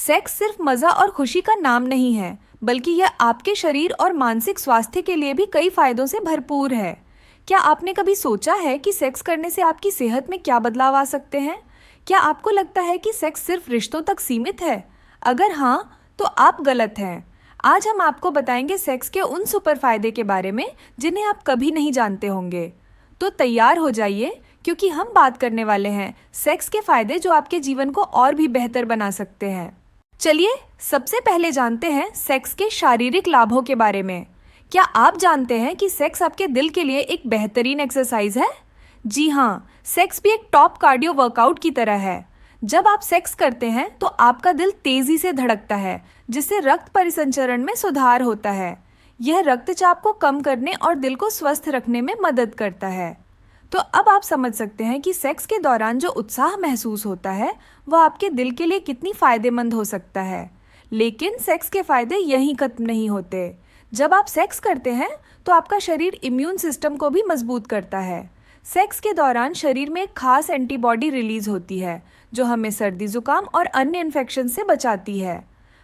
Sex सिर्फ मज़ा और खुशी का नाम नहीं है, बल्कि यह आपके शरीर और मानसिक स्वास्थ्य के लिए भी कई फायदों से भरपूर है। क्या आपने कभी सोचा है कि सेक्स करने से आपकी सेहत में क्या बदलाव आ सकते हैं? क्या आपको लगता है कि सेक्स सिर्फ रिश्तों तक सीमित है? अगर हाँ, तो आप गलत हैं। आज हम आपको बताएंगे सेक्स के उन सुपर फायदे के बारे में जिन्हें आप कभी नहीं जानते होंगे। तो तैयार हो जाइए, क्योंकि हम बात करने वाले हैं सेक्स के फायदे जो आपके जीवन को और भी बेहतर बना सकते हैं। चलिए सबसे पहले जानते हैं सेक्स के शारीरिक लाभों के बारे में। क्या आप जानते हैं कि सेक्स आपके दिल के लिए एक बेहतरीन एक्सरसाइज है? जी हाँ, सेक्स भी एक टॉप कार्डियो वर्कआउट की तरह है। जब आप सेक्स करते हैं तो आपका दिल तेजी से धड़कता है, जिससे रक्त परिसंचरण में सुधार होता है। यह रक्तचाप को कम करने और दिल को स्वस्थ रखने में मदद करता है। तो अब आप समझ सकते हैं कि सेक्स के दौरान जो उत्साह महसूस होता है वह आपके दिल के लिए कितनी फायदेमंद हो सकता है। लेकिन सेक्स के फायदे यहीं खत्म नहीं होते। जब आप सेक्स करते हैं तो आपका शरीर इम्यून सिस्टम को भी मजबूत करता है। सेक्स के दौरान शरीर में एक खास एंटीबॉडी रिलीज होती है जो हमें सर्दी जुकाम और अन्य इन्फेक्शन से बचाती है।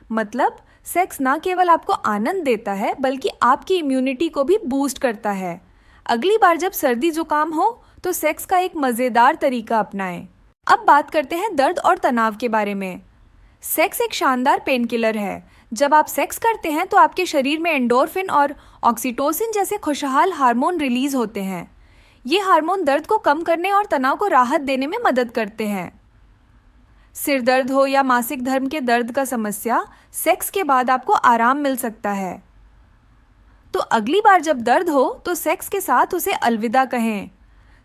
मतलब सेक्स ना केवल आपको आनंद देता है, बल्कि आपकी इम्यूनिटी को भी बूस्ट करता है। अगली बार जब सर्दी जुकाम हो तो सेक्स का एक मज़ेदार तरीका अपनाएं। अब बात करते हैं दर्द और तनाव के बारे में। सेक्स एक शानदार पेन किलर है। जब आप सेक्स करते हैं तो आपके शरीर में एंडोर्फिन और ऑक्सीटोसिन जैसे खुशहाल हार्मोन रिलीज होते हैं। ये हार्मोन दर्द को कम करने और तनाव को राहत देने में मदद करते हैं। सिर दर्द हो या मासिक धर्म के दर्द का समस्या, सेक्स के बाद आपको आराम मिल सकता है। तो अगली बार जब दर्द हो तो सेक्स के साथ उसे अलविदा कहें।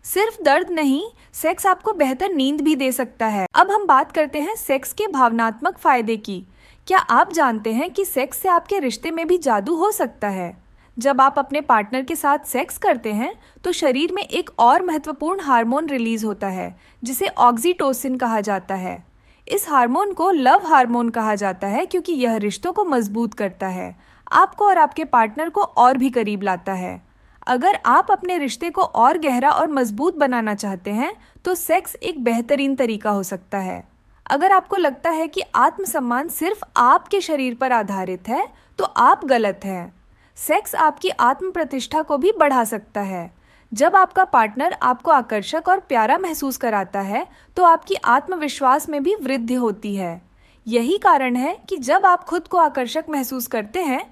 सिर्फ दर्द नहीं, सेक्स आपको बेहतर नींद भी दे सकता है। अब हम बात करते हैं सेक्स के भावनात्मक फायदे की। क्या आप जानते हैं कि सेक्स से आपके रिश्ते में भी जादू हो सकता है? जब आप अपने पार्टनर के साथ सेक्स करते हैं तो शरीर में एक और महत्वपूर्ण हार्मोन रिलीज होता है जिसे ऑक्सीटोसिन कहा जाता है। इस हार्मोन को लव हार्मोन कहा जाता है क्योंकि यह रिश्तों को मजबूत करता है, आपको और आपके पार्टनर को और भी करीब लाता है। अगर आप अपने रिश्ते को और गहरा और मजबूत बनाना चाहते हैं तो सेक्स एक बेहतरीन तरीका हो सकता है। अगर आपको लगता है कि आत्मसम्मान सिर्फ आपके शरीर पर आधारित है तो आप गलत हैं। सेक्स आपकी आत्म प्रतिष्ठा को भी बढ़ा सकता है। जब आपका पार्टनर आपको आकर्षक और प्यारा महसूस कराता है तो आपकी आत्मविश्वास में भी वृद्धि होती है। यही कारण है कि जब आप खुद को आकर्षक महसूस करते हैं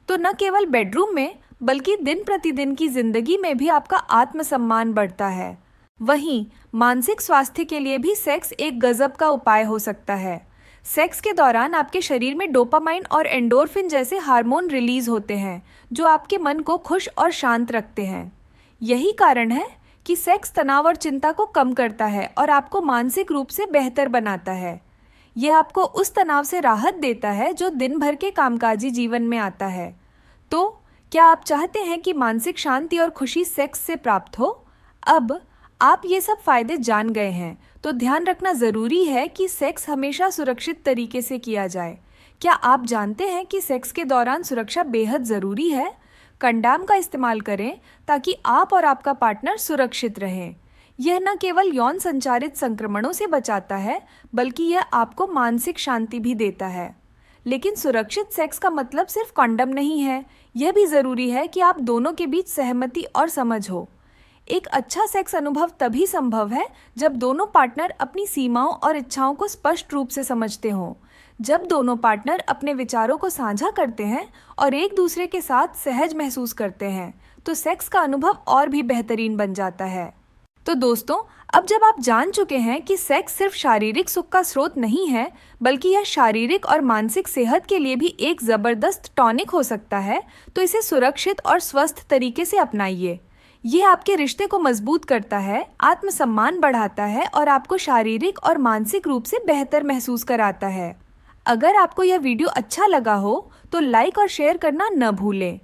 तो न केवल बेडरूम में, बल्कि दिन प्रतिदिन की जिंदगी में भी आपका आत्मसम्मान बढ़ता है। वहीं मानसिक स्वास्थ्य के लिए भी सेक्स एक गजब का उपाय हो सकता है। सेक्स के दौरान आपके शरीर में डोपामाइन और एंडोर्फिन जैसे हार्मोन रिलीज होते हैं जो आपके मन को खुश और शांत रखते हैं। यही कारण है कि सेक्स तनाव और चिंता को कम करता है और आपको मानसिक रूप से बेहतर बनाता है। यह आपको उस तनाव से राहत देता है जो दिन भर के कामकाजी जीवन में आता है। तो क्या आप चाहते हैं कि मानसिक शांति और खुशी सेक्स से प्राप्त हो? अब आप ये सब फायदे जान गए हैं, तो ध्यान रखना ज़रूरी है कि सेक्स हमेशा सुरक्षित तरीके से किया जाए। क्या आप जानते हैं कि सेक्स के दौरान सुरक्षा बेहद ज़रूरी है? कंडोम का इस्तेमाल करें ताकि आप और आपका पार्टनर सुरक्षित रहें। यह न केवल यौन संचारित संक्रमणों से बचाता है, बल्कि यह आपको मानसिक शांति भी देता है। लेकिन सुरक्षित सेक्स का मतलब सिर्फ कंडोम नहीं है, यह भी ज़रूरी है कि आप दोनों के बीच सहमति और समझ हो। एक अच्छा सेक्स अनुभव तभी संभव है जब दोनों पार्टनर अपनी सीमाओं और इच्छाओं को स्पष्ट रूप से समझते हों। जब दोनों पार्टनर अपने विचारों को साझा करते हैं और एक दूसरे के साथ सहज महसूस करते हैं, तो सेक्स का अनुभव और भी बेहतरीन बन जाता है। तो दोस्तों, अब जब आप जान चुके हैं कि सेक्स सिर्फ शारीरिक सुख का स्रोत नहीं है, बल्कि यह शारीरिक और मानसिक सेहत के लिए भी एक ज़बरदस्त टॉनिक हो सकता है, तो इसे सुरक्षित और स्वस्थ तरीके से अपनाइए। यह आपके रिश्ते को मजबूत करता है, आत्मसम्मान बढ़ाता है और आपको शारीरिक और मानसिक रूप से बेहतर महसूस कराता है। अगर आपको यह वीडियो अच्छा लगा हो तो लाइक और शेयर करना न भूलें।